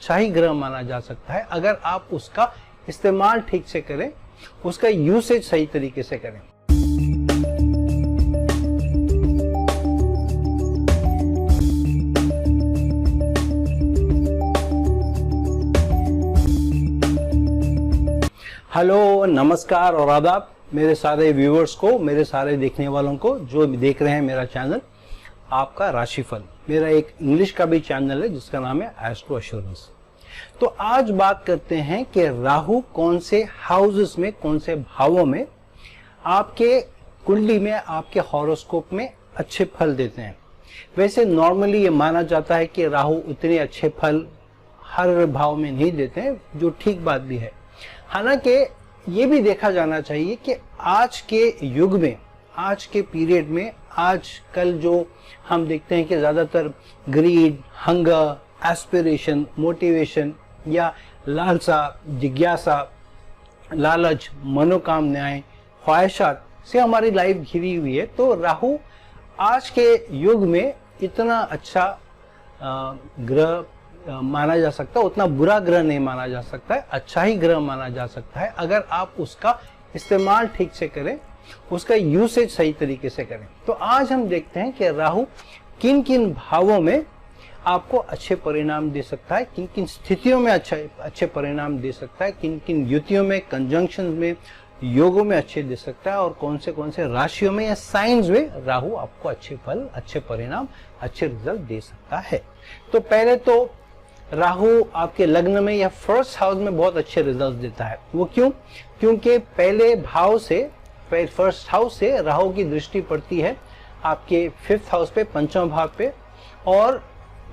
अच्छा ही ग्रह माना जा सकता है अगर आप उसका इस्तेमाल ठीक से करें, उसका यूसेज सही तरीके से करें। हेलो, नमस्कार और आदाब मेरे सारे व्यूअर्स को, मेरे सारे देखने वालों को जो देख रहे हैं मेरा चैनल आपका राशिफल। मेरा एक इंग्लिश का भी चैनल है जिसका नाम है एस्ट्रो एश्योरेंस। तो आज बात करते हैं कि राहु कौन से हाउसेस में, कौन से भावों में आपके कुंडली में, आपके हॉरोस्कोप में अच्छे फल देते हैं। वैसे नॉर्मली ये माना जाता है कि राहु उतने अच्छे फल हर भाव में नहीं देते हैं, जो ठीक बात भी है। हालांकि ये भी देखा जाना चाहिए कि आज के युग में, आज के पीरियड में, आजकल जो हम देखते हैं कि ज़्यादातर ग्रीड, हंगर, एस्पिरेशन, मोटिवेशन या लालसा, जिज्ञासा, लालच, मनोकामनाएं, ख्वाहिशात से हमारी लाइफ घिरी हुई है। तो राहु आज के युग में इतना अच्छा ग्रह माना जा सकता है, उतना बुरा ग्रह नहीं माना जा सकता है, अच्छा ही ग्रह माना जा सकता है अगर आप उसका इस्तेमाल ठीक से करें, उसका यूसेज सही तरीके से करें। तो आज हम देखते हैं कि राहु किन किन भावों में आपको अच्छे परिणाम दे सकता है, किन किन स्थितियों में अच्छे परिणाम दे सकता है, किन किन युतियों में, कंजंक्शन में, योगों में अच्छे दे सकता है और कौन से राशियों में या साइंस में राहु आपको अच्छे फल, अच्छे परिणाम, अच्छे रिजल्ट दे सकता है। तो पहले तो राहु आपके लग्न में या फर्स्ट हाउस में बहुत अच्छे रिजल्ट देता है। वो क्यों? क्योंकि पहले भाव से, फर्स्ट हाउस से राहु की दृष्टि पड़ती है आपके फिफ्थ हाउस पे, पंचम भाव पे, और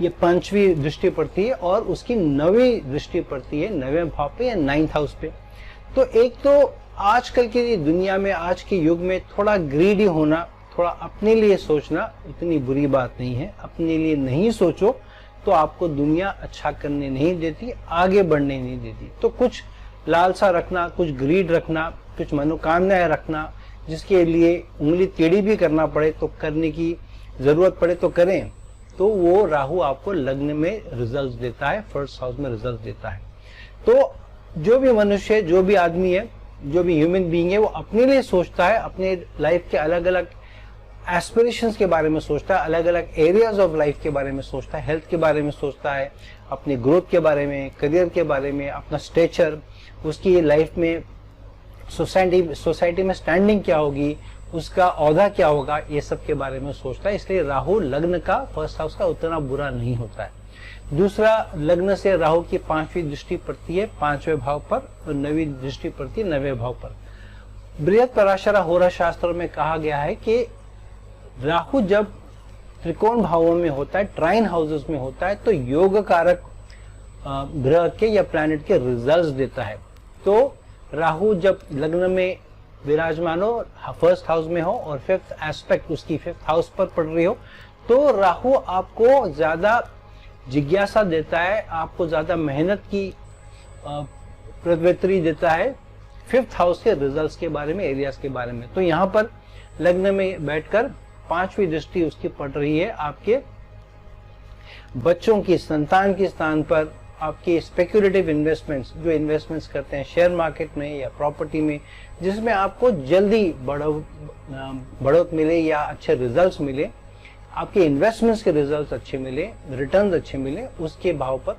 ये पांचवी दृष्टि पड़ती है और उसकी नवीं दृष्टि पड़ती है नवें भाव पे या नाइन्थ हाउस पे। तो एक तो आजकल की दुनिया में, आज के युग में थोड़ा ग्रीडी होना, थोड़ा अपने लिए सोचना इतनी बुरी बात नहीं है। अपने लिए नहीं सोचो तो आपको दुनिया अच्छा करने नहीं देती, आगे बढ़ने नहीं देती। तो कुछ लालसा रखना, कुछ ग्रीड रखना, कुछ मनोकामनाएं रखना, जिसके लिए उंगली टेढ़ी भी करना पड़े तो करने की जरूरत पड़े तो करें, तो वो राहु आपको लग्न में रिजल्ट देता है, फर्स्ट हाउस में रिजल्ट देता है। तो जो भी मनुष्य, जो भी आदमी है, जो भी ह्यूमन बीइंग है, वो अपने लिए सोचता है, अपने लाइफ के अलग अलग एस्पिरेशंस के बारे में सोचता है, अलग अलग एरियाज ऑफ लाइफ के बारे में सोचता है, हेल्थ के बारे में सोचता है, अपनी ग्रोथ के बारे में, करियर के बारे में, अपना स्टेचर, उसकी लाइफ में सोसाइटी में स्टैंडिंग क्या होगी, उसका औहदा क्या होगा, ये सब के बारे में सोचता है। इसलिए राहु लग्न का, फर्स्ट हाउस का उतना बुरा नहीं होता है। दूसरा, लग्न से राहु की पांचवी दृष्टि पड़ती है पांचवें भाव पर और नवी दृष्टि पड़ती है नवें भाव पर। बृहत पराशरा होरा शास्त्र में कहा गया है कि राहु जब त्रिकोण भावों में होता है, ट्राइन हाउसेस में होता है, तो योग कारक ग्रह के या प्लैनेट के रिजल्ट्स देता है। तो राहु जब लग्न में विराजमान हो, फर्स्ट हाउस में हो और फिफ्थ एस्पेक्ट उसकी फिफ्थ हाउस पर पड़ रही हो, तो राहु आपको ज्यादा जिज्ञासा देता है, आपको ज्यादा मेहनत की प्रवृत्ति देता है फिफ्थ हाउस के रिजल्ट्स के बारे में, एरियाज के बारे में। तो यहाँ पर लग्न में बैठकर पांचवी दृष्टि उसकी पड़ रही है आपके बच्चों की, संतान के स्थान पर। आपके स्पेक्युलेटिव इन्वेस्टमेंट्स, जो इन्वेस्टमेंट्स करते हैं शेयर मार्केट में या प्रॉपर्टी में, जिसमें आपको जल्दी बढ़ोत मिले या अच्छे रिजल्ट्स मिले, आपके इन्वेस्टमेंट्स के रिजल्ट्स अच्छे मिले, रिटर्न्स अच्छे मिले, उसके भाव पर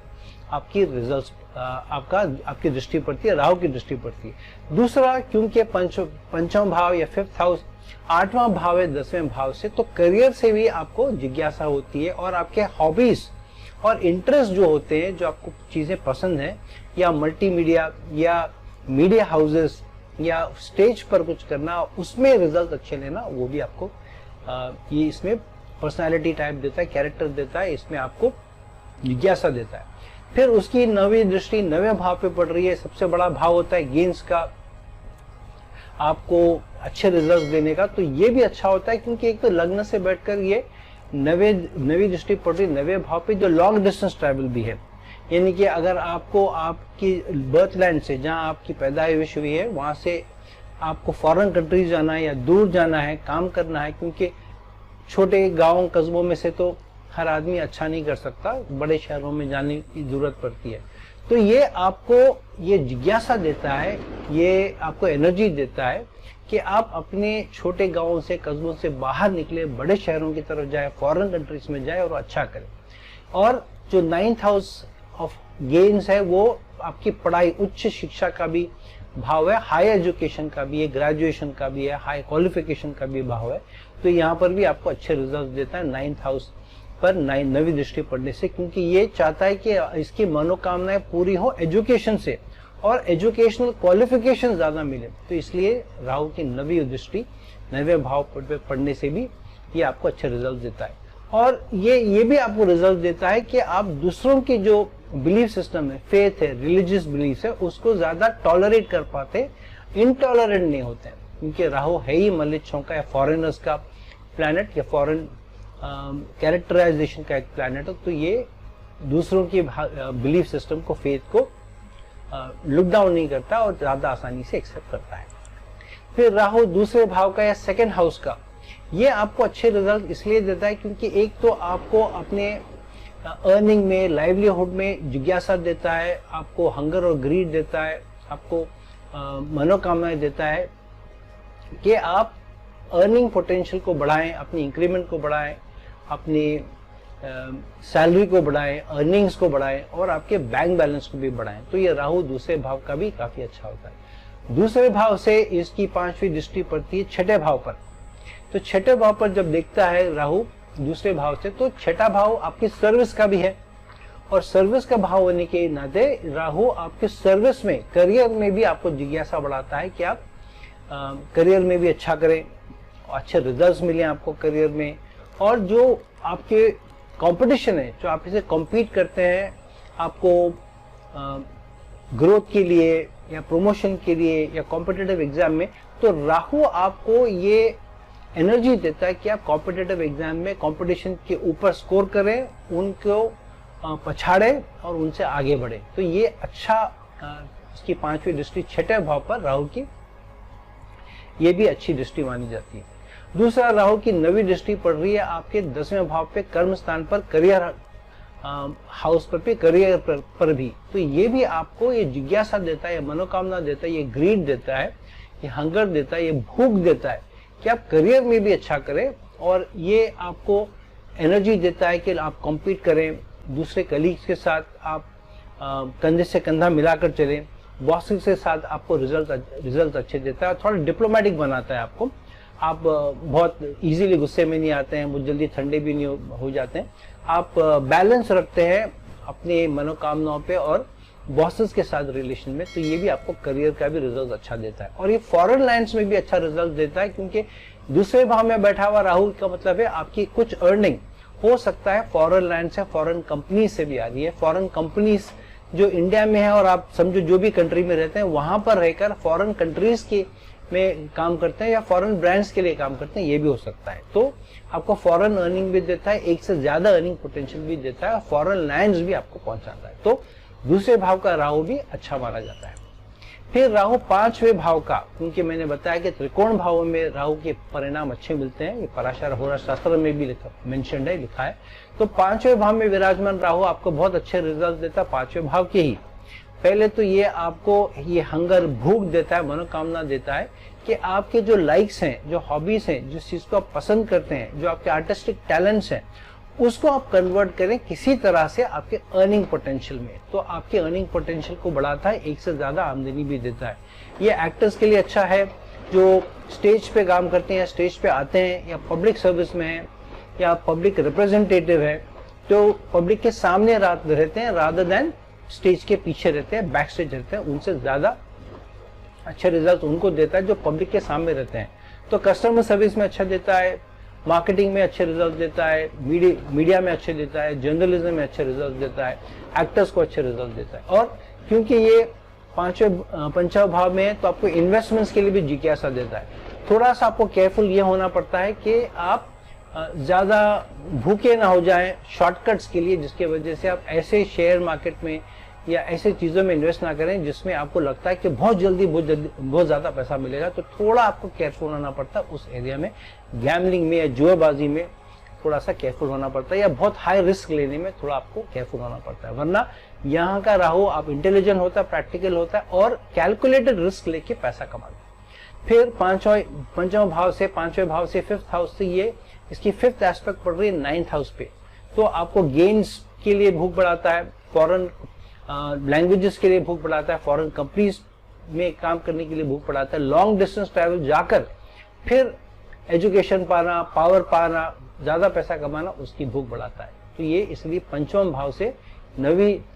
आपकी रिजल्ट्स, आपकी दृष्टि पड़ती है, राहु की दृष्टि पड़ती है। दूसरा, क्योंकि पंचम भाव या फिफ्थ हाउस आठवां भाव है 10वें भाव से, तो करियर से भी आपको जिज्ञासा होती है और आपके हॉबीज और इंटरेस्ट जो होते हैं, जो आपको चीजें पसंद है, या मल्टीमीडिया या मीडिया हाउसेस या स्टेज पर कुछ करना, उसमें रिजल्ट अच्छे लेना, वो भी आपको ये इसमें पर्सनालिटी टाइप देता है, कैरेक्टर देता है, इसमें आपको जिज्ञासा देता है। फिर उसकी नवी दृष्टि नवे भाव पे पड़ रही है, सबसे बड़ा भाव होता है गेन्स का, आपको अच्छे रिजल्ट देने का। तो ये भी अच्छा होता है क्योंकि एक तो लग्न से बैठकर ये नवी दृष्टि पड़ रही नवे भाव पे, जो लॉन्ग डिस्टेंस ट्रैवल भी है। यानी कि अगर आपको आपकी बर्थ लैंड से, जहाँ आपकी पैदाइश हुई है, वहां से आपको फॉरेन कंट्रीज जाना है या दूर जाना है, काम करना है, क्योंकि छोटे गांव कस्बों में से तो हर आदमी अच्छा नहीं कर सकता, बड़े शहरों में जाने की जरूरत पड़ती है। तो ये आपको ये जिज्ञासा देता है, ये आपको एनर्जी देता है कि आप अपने छोटे गांवों से, कस्बों से बाहर निकले, बड़े शहरों की तरफ जाए, फॉरेन कंट्रीज में जाए और अच्छा करें। और जो 9th हाउस ऑफ गेन्स है वो आपकी पढ़ाई, उच्च शिक्षा का भी भाव है, हाई एजुकेशन का भी है, ग्रेजुएशन का भी है, हाई क्वालिफिकेशन का भी भाव है। तो यहाँ पर भी आपको अच्छे रिजल्ट देता है 9th हाउस पर नवी दृष्टि पढ़ने से, क्योंकि ये चाहता है कि इसकी मनोकामनाएं पूरी हो एजुकेशन से और एजुकेशनल क्वालिफिकेशन ज्यादा मिले। तो इसलिए राहु की नवी दृष्टि नवे भाव पर पढ़ने से भी ये आपको अच्छे रिजल्ट देता है। और ये भी आपको रिजल्ट देता है कि आप दूसरों की जो बिलीफ सिस्टम है, फेथ है, रिलीजियस बिलीफ है, उसको ज्यादा टॉलरेट कर पाते, इनटॉलरेंट नहीं होते, क्योंकि राहु है ही मलिच्छों का या फॉरेनर्स का प्लैनेट या फॉरेन कैरेक्टराइजेशन का एक प्लैनेट है। तो ये दूसरों की बिलीफ सिस्टम को, फेथ को लुक डाउन नहीं करता और ज्यादा आसानी से एक्सेप्ट करता है। फिर राहु दूसरे भाव का या सेकंड हाउस का, ये आपको अच्छे रिजल्ट इसलिए देता है क्योंकि एक तो आपको अपने अर्निंग में, लाइवलीहुड में जिज्ञासा देता है, आपको हंगर और ग्रीड देता है, आपको मनोकामनाएं देता है कि आप अर्निंग पोटेंशियल को बढ़ाएं, अपनी इंक्रीमेंट को बढ़ाएं, अपनी सैलरी को बढ़ाएं, अर्निंग्स को बढ़ाएं और आपके बैंक बैलेंस को भी बढ़ाएं। तो ये राहु दूसरे भाव का भी काफी अच्छा होता है। दूसरे भाव से इसकी 5वीं दृष्टि पड़ती है छठे भाव पर। तो छठे भाव पर जब देखता है राहु दूसरे भाव से, तो छठा भाव आपकी सर्विस का भी है और सर्विस का भाव होने के नाते राहु आपके सर्विस में, करियर में भी आपको जिज्ञासा बढ़ाता है कि आप करियर में भी अच्छा करें, अच्छे रिजल्ट्स मिले आपको करियर में। और जो आपके कंपटीशन है, जो आप इसे कॉम्पीट करते हैं, आपको ग्रोथ के लिए या प्रमोशन के लिए या कॉम्पिटिटिव एग्जाम में, तो राहु आपको ये एनर्जी देता है कि आप कॉम्पिटिटिव एग्जाम में कंपटीशन के ऊपर स्कोर करें, उनको पछाड़े और उनसे आगे बढ़े। तो ये अच्छा, इसकी 5वीं दृष्टि छठे भाव पर राहु की, ये भी अच्छी दृष्टि मानी जाती है। दूसरा, राहु की नवी दृष्टि पड़ रही है आपके 10वें भाव पे, कर्म स्थान पर, करियर हाउस पर भी, करियर पर भी। तो ये भी आपको ये जिज्ञासा देता है, ये मनोकामना देता है, ये ग्रीड देता है, ये हंगर देता है, ये भूख देता है कि आप करियर में भी अच्छा करें। और ये आपको एनर्जी देता है कि आप कॉम्पीट करें, दूसरे कलीग्स के साथ आप कंधे से कंधा मिलाकर चलें, बॉसेस के साथ आपको रिजल्ट अच्छे देता है। थोड़ा डिप्लोमेटिक बनाता है आपको, आप बहुत इजीली गुस्से में नहीं आते हैं, बहुत जल्दी ठंडे भी नहीं हो जाते हैं, आप बैलेंस रखते हैं अपने मनोकामनाओं पे और बॉसेस के साथ रिलेशन में। तो ये भी आपको करियर का भी रिजल्ट अच्छा देता है। और ये फॉरेन लैंड्स में भी अच्छा रिजल्ट देता है, क्योंकि दूसरे भाव में बैठा हुआ राहु का मतलब है आपकी कुछ अर्निंग हो सकता है फॉरेन लैंड से, फॉरेन कंपनी से भी आ रही है। फॉरेन कंपनीज जो इंडिया में है और आप समझो जो भी कंट्री में रहते हैं वहां पर रहकर फॉरेन कंट्रीज की में काम करते हैं या फॉरेन ब्रांड्स के लिए काम करते हैं, ये भी हो सकता है। तो आपको फॉरेन अर्निंग भी देता है, एक से ज्यादा अर्निंग पोटेंशियल भी देता है और फॉरेन लैंड्स भी आपको पहुंचाता है। तो दूसरे भाव का राहु भी अच्छा माना जाता है। फिर राहु 5वें भाव का, क्योंकि मैंने बताया कि त्रिकोण भाव में राहु के परिणाम अच्छे मिलते हैं, ये पराशर होरा शास्त्र में भी मेंशन्ड है, लिखा है। तो 5वें भाव में विराजमान राहु आपको बहुत अच्छे रिजल्ट देता है 5वें भाव के ही। पहले तो ये आपको ये हंगर, भूख देता है, मनोकामना देता है कि आपके जो लाइक्स हैं, जो हॉबीज हैं, जिस चीज को आप पसंद करते हैं, जो आपके आर्टिस्टिक टैलेंट्स हैं, उसको आप कन्वर्ट करें किसी तरह से आपके अर्निंग पोटेंशियल में। तो आपके अर्निंग पोटेंशियल को बढ़ाता है, एक से ज्यादा आमदनी भी देता है। ये एक्टर्स के लिए अच्छा है जो स्टेज पे काम करते हैं या स्टेज पे आते हैं या पब्लिक सर्विस में है या पब्लिक रिप्रेजेंटेटिव है, तो पब्लिक के सामने रहते हैं रादर देन स्टेज के पीछे रहते हैं, बैक स्टेज रहते हैं। उनसे ज्यादा अच्छे रिजल्ट उनको देता है जो पब्लिक के सामने रहते हैं। तो कस्टमर सर्विस में अच्छा देता है, मार्केटिंग में अच्छे रिजल्ट देता है, मीडिया में अच्छे देता है, जर्नलिज्म में अच्छे रिजल्ट देता है, एक्टर्स को अच्छे रिजल्ट देता है। और क्योंकि ये 5वें भाव में है तो आपको इन्वेस्टमेंट्स के लिए भी जिज्ञासा देता है। थोड़ा सा आपको केयरफुल ये होना पड़ता है कि आप ज्यादा भूखे ना हो जाएं शॉर्टकट्स के लिए, जिसके वजह से आप ऐसे शेयर मार्केट में या ऐसे चीजों में इन्वेस्ट ना करें जिसमें आपको लगता है कि बहुत ज्यादा पैसा मिलेगा। तो थोड़ा आपको केयरफुल होना पड़ता है उस एरिया में, गैम्बलिंग में या जुआबाजी में थोड़ा सा केयरफुल होना पड़ता है, या बहुत हाई रिस्क लेने में थोड़ा आपको केयरफुल होना पड़ता है। वरना यहाँ का राहु आप इंटेलिजेंट होता है, प्रैक्टिकल होता है और कैलकुलेटेड रिस्क लेके पैसा कमाता है। फिर पंचम भाव से, पांचवें भाव से, फिफ्थ हाउस से ये इसकी फिफ्थ एस्पेक्ट पड़ रही है नाइन्थ हाउस पे, तो आपको गेन्स के लिए भूख बढ़ाता है, फॉरेन लैंग्वेजेस के लिए भूख बढ़ाता है, फॉरेन कंपनीज में काम करने के लिए भूख बढ़ाता है, लॉन्ग डिस्टेंस ट्रैवल जाकर फिर एजुकेशन पाना, पावर पाना, ज्यादा पैसा कमाना, उसकी भूख बढ़ाता है। तो ये इसलिए पंचम भाव से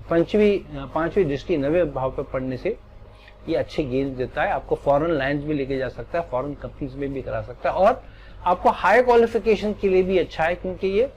पांचवी दृष्टि नवें भाव पर पड़ने से ये अच्छे गेन्स देता है। आपको फॉरेन लैंड भी लेके जा सकता है, फॉरेन कंपनीज में भी करा सकता है, और आपको हाई क्वालिफिकेशन के लिए भी अच्छा है, क्योंकि ये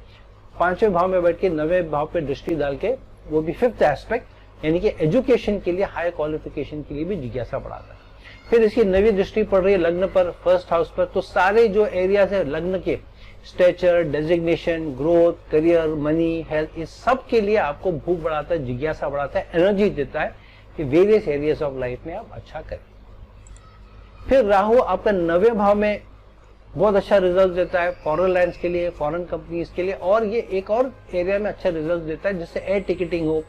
पांचवें भाव में बैठ के नवें भाव पे दृष्टि डाल के, वो भी फिफ्थ एस्पेक्ट, यानी कि एजुकेशन के लिए, हाई क्वालिफिकेशन के लिए भी जिज्ञासा बढ़ाता है। फिर इसकी नवी दृष्टि पड़ रही है लग्न पर, फर्स्ट हाउस पर, तो सारे जो एरियाज है लग्न के, stature, designation, growth, career, money, health, इस सब के लिए आपको भूख बढ़ाता है, जिज्ञासा बढ़ाता है, एनर्जी देता है कि वेरियस एरियाज ऑफ लाइफ में आप अच्छा करें। फिर राहु आपका नवें भाव में बहुत अच्छा रिजल्ट देता है फॉरेन लैंड्स के लिए, फॉरेन कंपनीज के लिए, और ये एक और एरिया में अच्छा रिजल्ट देता है, जिससे एयर टिकटिंग हो,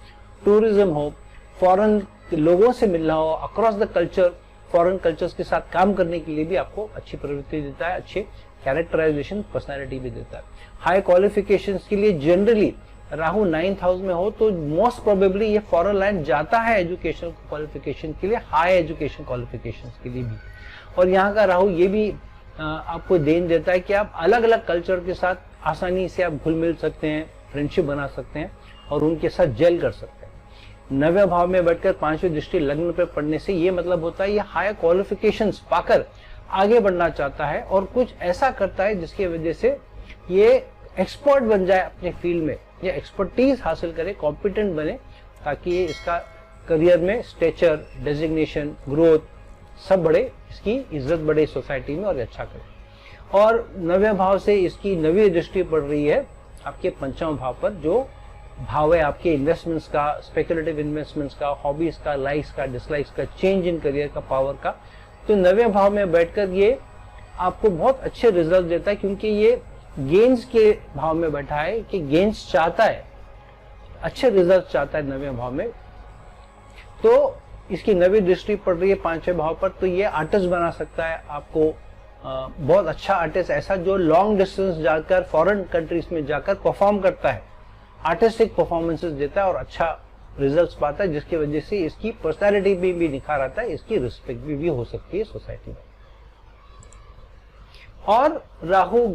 टूरिज्म हो, फॉरेन लोगों से मिलना हो, across the culture, foreign cultures के साथ काम करने के लिए भी आपको अच्छी प्रवृत्ति देता है, अच्छे कैरेक्टराइजेशन, पर्सनैलिटी भी देता है। हाई क्वालिफिकेशंस के लिए जनरली राहु 9th हाउस में हो तो मोस्ट प्रोबेबली ये फॉरेन लैंड जाता है एजुकेशन क्वालिफिकेशन के लिए, हाई एजुकेशन क्वालिफिकेशन के लिए भी। और यहाँ का राहु ये भी आपको देन देता है कि आप अलग अलग कल्चर के साथ आसानी से आप घुल मिल सकते हैं, फ्रेंडशिप बना सकते हैं और उनके साथ जेल कर सकते हैं। नवें भाव में बैठकर पांचवी दृष्टि लग्न पे पड़ने से ये मतलब होता है ये हाई क्वालिफिकेशंस पाकर आगे बढ़ना चाहता है और कुछ ऐसा करता है जिसकी वजह से ये एक्सपर्ट बन जाए अपने फील्ड में, ये एक्सपर्टीज हासिल करे, कॉम्पिटेंट बने, ताकि ये इसका करियर में स्टेचर, डेजिग्नेशन, ग्रोथ सब बढ़े, इसकी इज्जत बढ़े सोसाइटी में और अच्छा करे। और नवें भाव से इसकी नवी दृष्टि पड़ रही है आपके पंचम भाव पर, जो भाव है आपके इन्वेस्टमेंट्स का, स्पेकुलेटिव इन्वेस्टमेंट्स का, हॉबीज का, लाइक्स का, डिसलाइक्स का, चेंज इन करियर का, पावर का। तो नवें भाव में बैठकर ये आपको बहुत अच्छे रिजल्ट देता है, क्योंकि ये गेन्स के भाव में बैठा है कि गेन्स चाहता है, अच्छे रिजल्ट चाहता है नवें भाव में। तो इसकी नवी दृष्टि पड़ रही है पांचवें भाव पर, तो ये आर्टिस्ट बना सकता है आपको, बहुत अच्छा आर्टिस्ट, ऐसा जो लॉन्ग डिस्टेंस जाकर फॉरेन कंट्रीज में जाकर परफॉर्म करता है, आर्टिस्टिक परफॉर्मेंसेस देता है और अच्छा रिजल्ट्स पाता है, जिसकी वजह से इसकी पर्सनैलिटी भी निखार आता है, इसकी रिस्पेक्ट भी हो सकती है सोसाइटी में। और राहु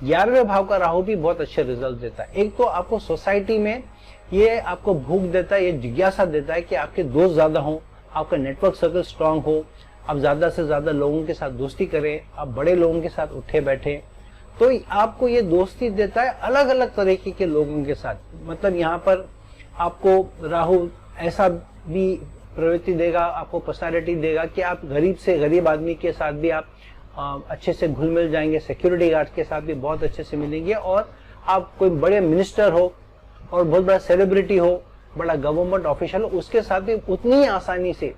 11वें भाव का राहु भी बहुत अच्छे रिजल्ट देता है। एक तो आपको सोसाइटी में ये आपको भूख देता है, ये जिज्ञासा देता है कि आपके दोस्त ज्यादा हों, आपका नेटवर्क सर्कल स्ट्रांग हो, आप ज्यादा से ज्यादा लोगों के साथ दोस्ती करें, आप बड़े लोगों के साथ उठे बैठे, तो आपको ये दोस्ती देता है अलग अलग तरीके के लोगों के साथ। मतलब यहाँ पर आपको राहु ऐसा भी प्रवृत्ति देगा, आपको पर्सनालिटी देगा कि आप गरीब से गरीब आदमी के साथ भी आप अच्छे से घुल मिल जाएंगे, सिक्योरिटी गार्ड के साथ भी बहुत अच्छे से मिलेंगे, और आप कोई बड़े मिनिस्टर हो और बहुत बड़ा सेलिब्रिटी हो, बड़ा गवर्नमेंट ऑफिशियल हो, उसके साथ भी उतनी ही आसानी से,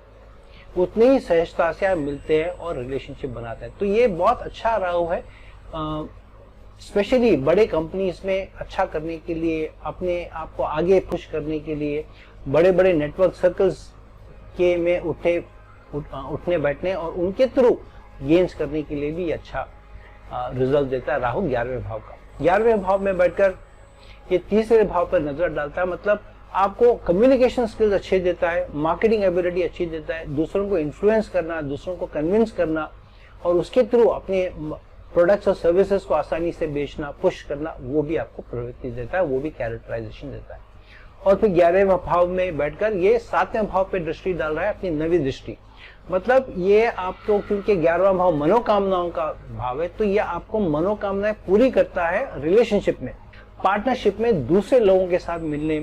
उतनी ही सहजता से आप मिलते हैं और रिलेशनशिप बनाते हैं। तो ये बहुत अच्छा राहु है, स्पेशली बड़े कंपनीज में अच्छा करने के लिए, अपने आप को आगे पुश करने के लिए, बड़े बड़े नेटवर्क सर्कल्स के में उठने बैठने और उनके थ्रू गेन्स करने के लिए भी अच्छा रिजल्ट देता है राहु 11वें भाव का। 11वें भाव में बैठकर ये तीसरे भाव पर नजर डालता है, मतलब आपको कम्युनिकेशन स्किल्स अच्छे देता है, मार्केटिंग एबिलिटी अच्छी देता है, दूसरों को इन्फ्लुएंस करना, दूसरों को कन्विंस करना और उसके थ्रू अपने प्रोडक्ट्स और सर्विसेज को आसानी से बेचना, पुश करना, वो भी आपको प्रवृत्ति देता है, वो भी कैरेक्टराइजेशन देता है। और फिर 11वें भाव में बैठकर ये 7वें भाव पे दृष्टि डाल रहा है, अपनी नवी दृष्टि। मतलब ये आपको, क्योंकि 11वां भाव मनोकामनाओं का भाव है, तो ये आपको मनोकामनाएं पूरी करता है रिलेशनशिप में, पार्टनरशिप में, दूसरे लोगों के साथ मिलने,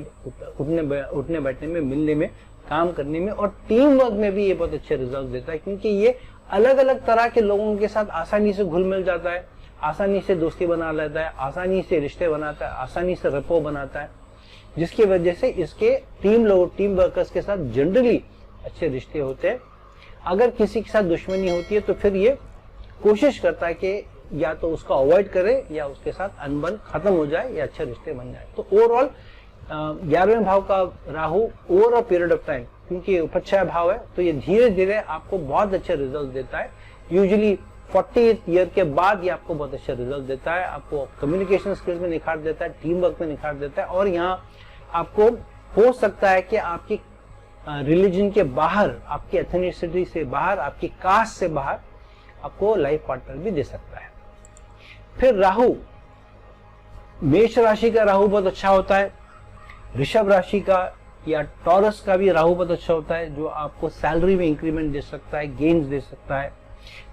उठने बैठने में, मिलने में, काम करने में, और टीम वर्क में भी ये बहुत अच्छे रिजल्ट देता है, क्योंकि ये अलग अलग तरह के लोगों के साथ आसानी से घुल मिल जाता है, आसानी से दोस्ती बना लेता है, आसानी से रिश्ते बनाता है, आसानी से रेपो बनाता है, जिसकी वजह से इसके टीम वर्कर्स के साथ जनरली अच्छे रिश्ते होते हैं। अगर किसी के साथ दुश्मनी होती है तो फिर ये कोशिश करता है कि या तो उसको अवॉइड करे या उसके साथ अनबन खत्म हो जाए या अच्छे रिश्ते बन जाए। तो ओवरऑल 11वें भाव का Rahu over a period of time, क्योंकि उपच्छाया भाव है, तो ये धीरे धीरे आपको बहुत अच्छे रिजल्ट देता है। यूजुअली 40 ईयर के बाद ये आपको बहुत अच्छे रिजल्ट देता है। आपको कम्युनिकेशन स्किल्स में निखार देता है, टीम वर्क में निखार देता है, और यहाँ आपको हो सकता है कि आपकी रिलीजन के बाहर, आपकी एथनिसिटी से बाहर, आपकी कास्ट से बाहर आपको लाइफ पार्टनर भी दे सकता है। फिर राहु, मेष राशि का राहु बहुत अच्छा होता है, वृषभ राशि का या टॉरस का भी राहु बहुत अच्छा होता है, जो आपको सैलरी में इंक्रीमेंट दे सकता है, गेन्स दे सकता है।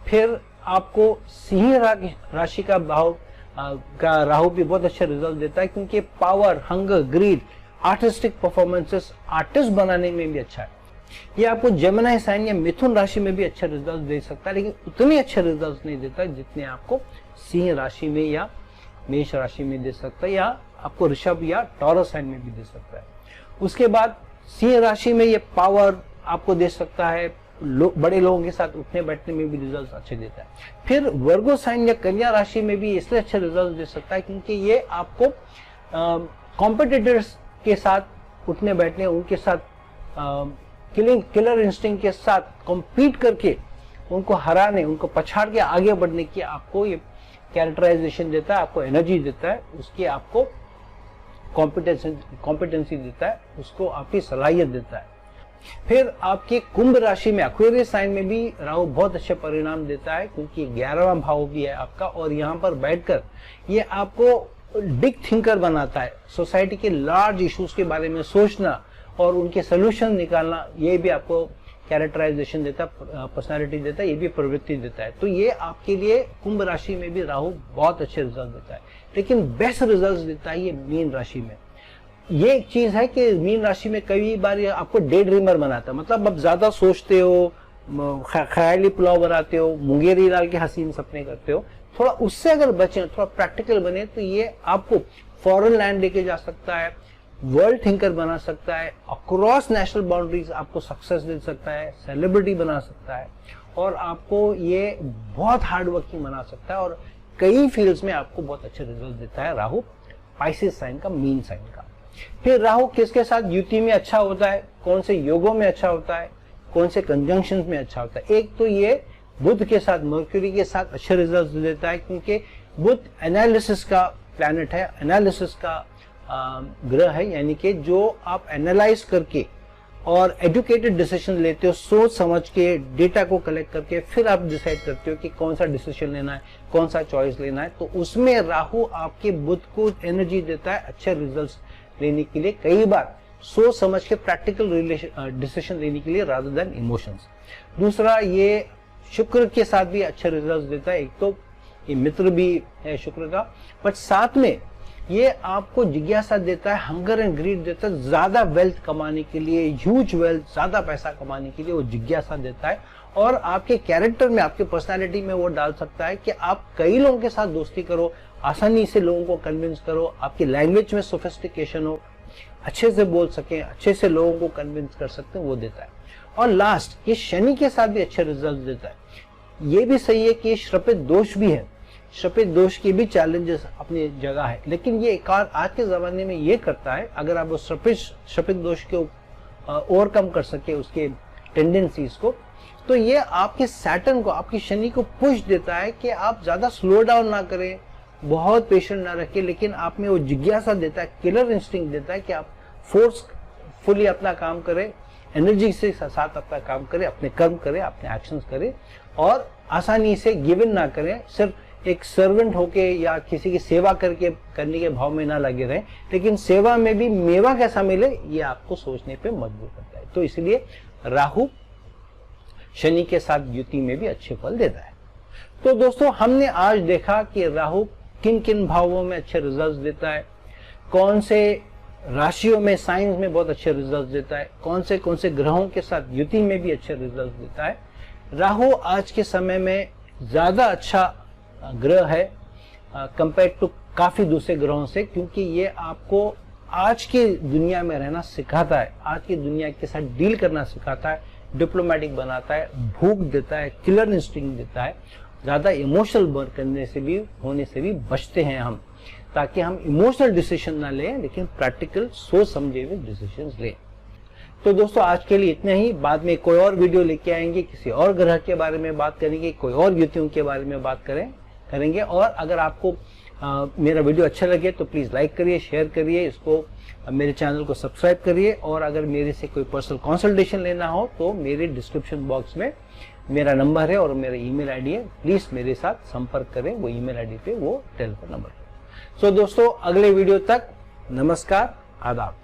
फिर आपको सिंह राशि का भाव का राहु भी बहुत अच्छे रिजल्ट देता है, क्योंकि power, hunger, greed, artistic performances, artist बनाने में भी अच्छा है। ये आपको जेमिनी साइन या मिथुन राशि में भी अच्छे रिजल्ट दे सकता है, लेकिन उतने अच्छे रिजल्ट नहीं देता जितने आपको सिंह राशि में या मेष राशि में दे सकता है, या आपको ऋषभ या टॉरस साइन में भी दे सकता है। उसके बाद सिंह राशि में ये पावर आपको दे सकता है, बड़े लोगों के साथ उठने बैठने में भी रिजल्ट अच्छे देता है। फिर वर्गो साइन या कन्या राशि में भी इसलिए अच्छे रिजल्ट दे सकता है क्योंकि ये आपको कॉम्पिटिटर्स के साथ उठने बैठने, उनके साथ किलर इंस्टिंक्ट के साथ कॉम्पीट करके उनको हराने, उनको पछाड़ के आगे बढ़ने की आपको ये कैरेक्टराइजेशन देता है, आपको एनर्जी देता है, उसकी आपको कॉम्पिटेंसी देता है, उसको आपकी सलाहियत देता है। फिर आपके कुंभ राशि में, एक्वेरियस साइन में भी राहु बहुत अच्छे परिणाम देता है, क्योंकि 11वां भाव भी है आपका, और यहाँ पर बैठकर ये आपको बिग थिंकर बनाता है। सोसाइटी के लार्ज इश्यूज के बारे में सोचना और उनके सोल्यूशन निकालना, ये भी आपको कैरेक्टराइजेशन देता है, पर्सनालिटी देता है, ये भी प्रवृत्ति देता है। तो ये आपके लिए कुंभ राशि में भी राहु बहुत अच्छे रिजल्ट देता है, लेकिन बेस्ट रिजल्ट देता है ये मीन राशि में। ये एक चीज है कि मीन राशि में कई बार आपको डे ड्रीमर बनाता है, मतलब आप ज्यादा सोचते हो, ख्याली पुलाव बनाते हो, मुंगेरी डाल के हसीन सपने करते हो। थोड़ा उससे अगर बचें, थोड़ा प्रैक्टिकल बने, तो ये आपको फॉरेन लैंड लेके जा सकता है, वर्ल्ड थिंकर बना सकता है, अक्रॉस नेशनल बाउंड्रीज आपको सक्सेस दे सकता है, सेलिब्रिटी बना सकता है, और आपको ये बहुत हार्ड वर्किंग बना सकता है, और कई फील्ड्स में आपको बहुत अच्छे रिजल्ट देता है राहु, पाइसेस साइन का, मीन साइन का। फिर राहु किसके साथ युति में अच्छा होता है, कौन से योगों में अच्छा होता है, कौन से कंजंक्शन में अच्छा होता है। एक तो ये बुध के साथ, मर्क्यूरी के साथ अच्छे रिजल्ट देता है, क्योंकि बुध एनालिसिस का प्लैनेट है, एनालिसिस का ग्रह है, यानी कि जो आप एनालाइज करके और एजुकेटेड डिसीजन लेते हो, सोच समझ के, डेटा को कलेक्ट करके फिर आप डिसाइड करते हो कि कौन सा डिसीजन लेना है, कौन सा चॉइस लेना है। तो उसमें राहु आपके बुध को एनर्जी देता है अच्छे रिजल्ट्स लेने के लिए, कई बार सोच समझ के प्रैक्टिकल डिसीजन लेने के लिए, रादर देन इमोशंस। दूसरा, ये शुक्र के साथ भी अच्छे रिजल्ट्स देता है। एक तो ये मित्र भी है शुक्र का, बट साथ में ये आपको जिज्ञासा देता है, हंगर एंड ग्रीड देता है, ज्यादा वेल्थ कमाने के लिए, ह्यूज वेल्थ, ज्यादा पैसा कमाने के लिए वो जिज्ञासा देता है, और आपके कैरेक्टर में, आपके पर्सनालिटी में वो डाल सकता है कि आप कई लोगों के साथ दोस्ती करो, आसानी से लोगों को कन्विंस करो, आपकी लैंग्वेज में सोफिस्टिकेशन हो, अच्छे से बोल सके, अच्छे से लोगों को कन्विंस कर सकते हैं, वो देता है। और लास्ट, ये शनि के साथ भी अच्छे रिजल्ट देता है। ये भी सही है कि श्रपित दोष भी है, श्रपित दोष की भी चैलेंजेस अपनी जगह है, लेकिन ये एक आज के जमाने में ये करता है, अगर आप उस श्रपित दोष को ओवरकम कर सके, उसके टेंडेंसीज को, तो ये आपके सैटर्न को, आपकी शनि को पुश देता है कि आप ज्यादा स्लो डाउन ना करें, बहुत पेशेंट ना रखें, लेकिन आप में वो जिज्ञासा देता है, किलर इंस्टिंक्ट देता है कि आप फोर्सफुली अपना काम करें, एनर्जी से साथ अपना काम करें, अपने कर्म करें, अपने एक्शंस करें, और आसानी से गिव इन ना करें, सिर्फ एक सर्वेंट होके या किसी की सेवा करने के भाव में ना लगे रहें, लेकिन सेवा में भी मेवा कैसा मिले ये आपको सोचने पे मजबूर करता है। तो इसलिए राहु शनि के साथ युति में भी अच्छे फल देता है। तो दोस्तों, हमने आज देखा कि राहु किन किन भावों में अच्छे रिजल्ट्स देता है, कौन से राशियों में, साइंस में बहुत अच्छे रिजल्ट्स देता है, कौन से ग्रहों के साथ युति में भी अच्छे रिजल्ट्स देता है। राहु आज के समय में ज्यादा अच्छा ग्रह है कंपेयर टू काफी दूसरे ग्रहों से, क्योंकि ये आपको आज की दुनिया में रहना सिखाता है, आज की दुनिया के साथ डील करना सिखाता है, डिप्लोमेटिक बनाता है, भूख देता है, किलर इंस्टिंक्ट देता है, ज़्यादा इमोशनल करने से भी होने से भी बचते हैं हम, ताकि हम इमोशनल डिसीजन ना लें लेकिन प्रैक्टिकल सोच समझे हुए डिसीजन लें। तो दोस्तों आज के लिए इतना ही। बाद में कोई और वीडियो लेके आएंगे, किसी और ग्रह के बारे में बात करेंगे, कोई और युतियों के बारे में बात करेंगे। और अगर आपको मेरा वीडियो अच्छा लगे तो प्लीज़ लाइक करिए, शेयर करिए, इसको मेरे चैनल को सब्सक्राइब करिए। और अगर मेरे से कोई पर्सनल कंसल्टेशन लेना हो तो मेरे डिस्क्रिप्शन बॉक्स में मेरा नंबर है और मेरा ईमेल आईडी है, प्लीज़ मेरे साथ संपर्क करें वो ईमेल आईडी पे, वो टेलीफोन नंबर पे। सो दोस्तों अगले वीडियो तक नमस्कार, आदाब।